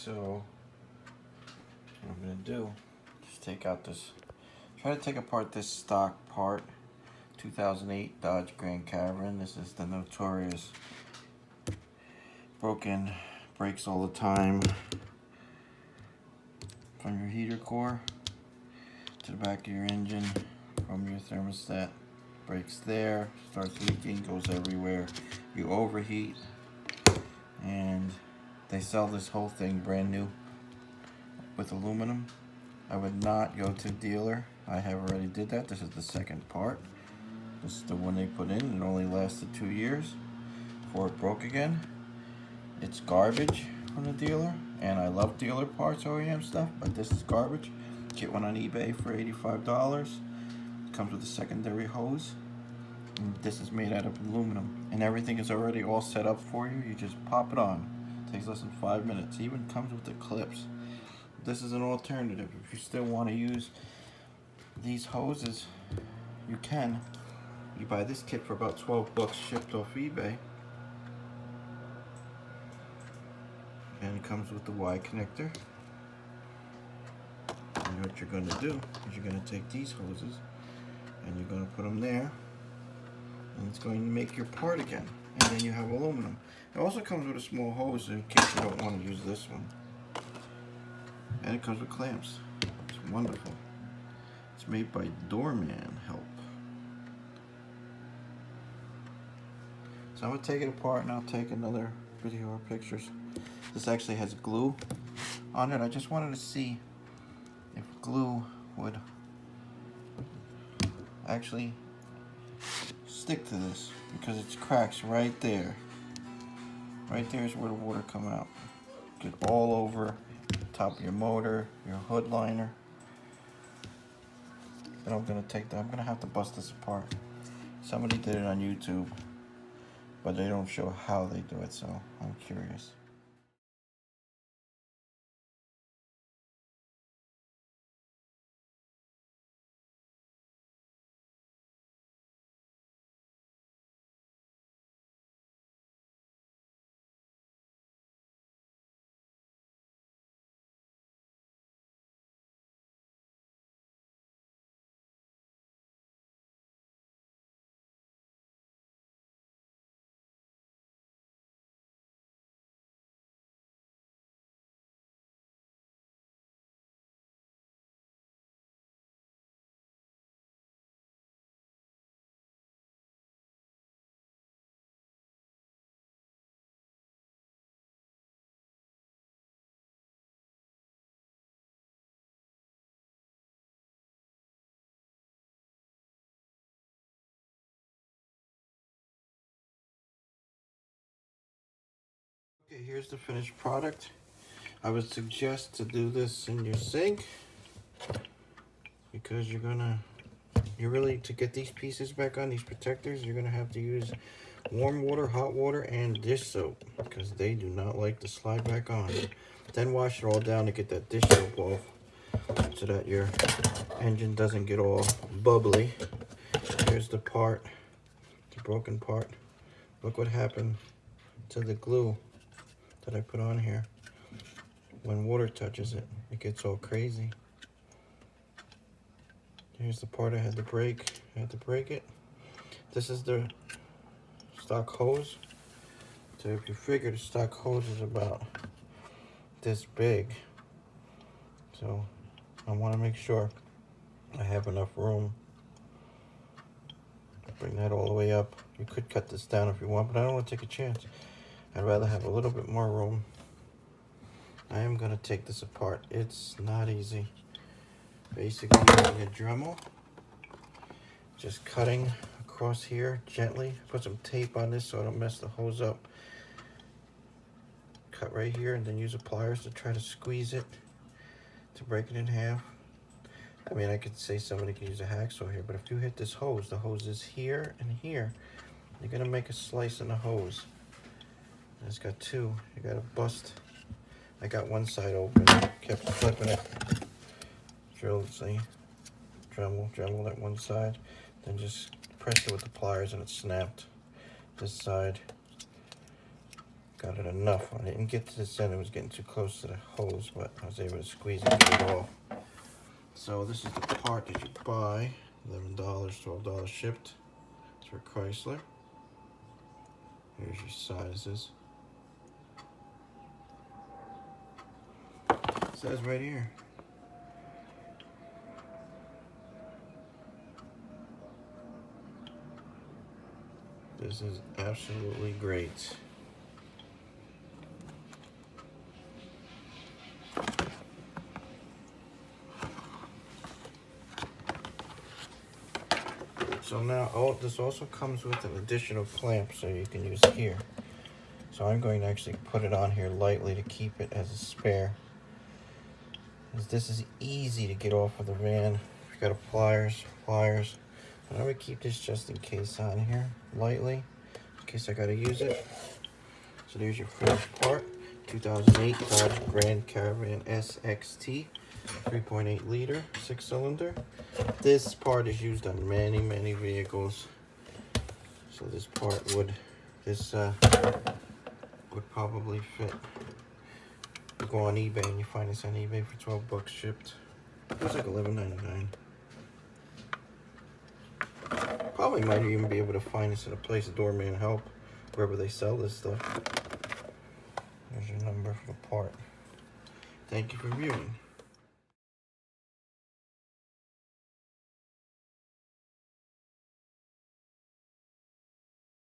So what I'm gonna do is take out this, try to take apart this stock part, 2008 Dodge Grand Caravan. This is the notorious broken, breaks all the time from your heater core to the back of your engine, from your thermostat, breaks there, starts leaking, goes everywhere. You overheat, and they sell this whole thing brand new with aluminum. I would not go to a dealer. I have already did that. This is the second part. This is the one they put in. It only lasted 2 years before it broke again. It's garbage from the dealer, and I love dealer parts, OEM stuff, but this is garbage. Get one on eBay for $85. It comes with a secondary hose. And this is made out of aluminum, and everything is already all set up for you. You just pop it on. It takes less than 5 minutes. It even comes with the clips. This is an alternative. If you still want to use these hoses, you can. You buy this kit for about 12 bucks shipped off eBay. And it comes with the Y connector. And what you're going to do is you're going to take these hoses and you're going to put them there, and it's going to make your part again. And then you have aluminum. It also comes with a small hose in case you don't want to use this one. And it comes with clamps. It's wonderful. It's made by Dorman Help. So I'm going to take it apart, and I'll take another video or pictures. This actually has glue on it. I just wanted to see if glue would actually stick to this, because it's cracks right there. Right there is where the water come out. Get all over the top of your motor, your hood liner. But I'm gonna take that. I'm gonna have to bust this apart. Somebody did it on YouTube, but they don't show how they do it, so I'm curious. Okay, here's the finished product. I would suggest to do this in your sink, because to get these pieces back on, these protectors, you're gonna have to use warm water, hot water, and dish soap, because they do not like to slide back on. Then wash it all down to get that dish soap off, so that your engine doesn't get all bubbly. Here's the part, the broken part. Look what happened to the glue that I put on here. When water touches it, it gets all crazy. Here's the part I had to break. I had to break it. This is the stock hose. So if you figure the stock hose is about this big, so I want to make sure I have enough room. Bring that all the way up. You could cut this down if you want, but I don't want to take a chance. I'd rather have a little bit more room. I am going to take this apart. It's not easy. Basically, using a Dremel, just cutting across here gently. Put some tape on this so I don't mess the hose up. Cut right here, and then use the pliers to try to squeeze it to break it in half. I mean, I could say somebody could use a hacksaw here, but if you hit this hose, the hose is here and here. You're going to make a slice in the hose. And it's got two. You got to bust. I got one side open, kept flipping it. Drilled, see? Dremel that one side. Then just pressed it with the pliers and it snapped. This side. Got it enough. I didn't get to this end, it was getting too close to the hose, but I was able to squeeze it and get it off. So this is the part that you buy, $11, $12 shipped. It's for Chrysler. Here's your sizes. It says right here. This is absolutely great. So now, this also comes with an additional clamp so you can use it here. So I'm going to actually put it on here lightly to keep it as a spare. This is easy to get off of the van. If you've got pliers. But I'm going to keep this just in case on here, lightly, in case I got to use it. So there's your first part, 2008 Dodge Grand Caravan SXT, 3.8 liter, 6-cylinder. This part is used on many, many vehicles. So this part would probably fit. You go on eBay and you find this on eBay for 12 bucks shipped. It was like $11.99. Probably might even be able to find this in a place, Dorman Help, wherever they sell this stuff. There's your number for the part. Thank you for viewing.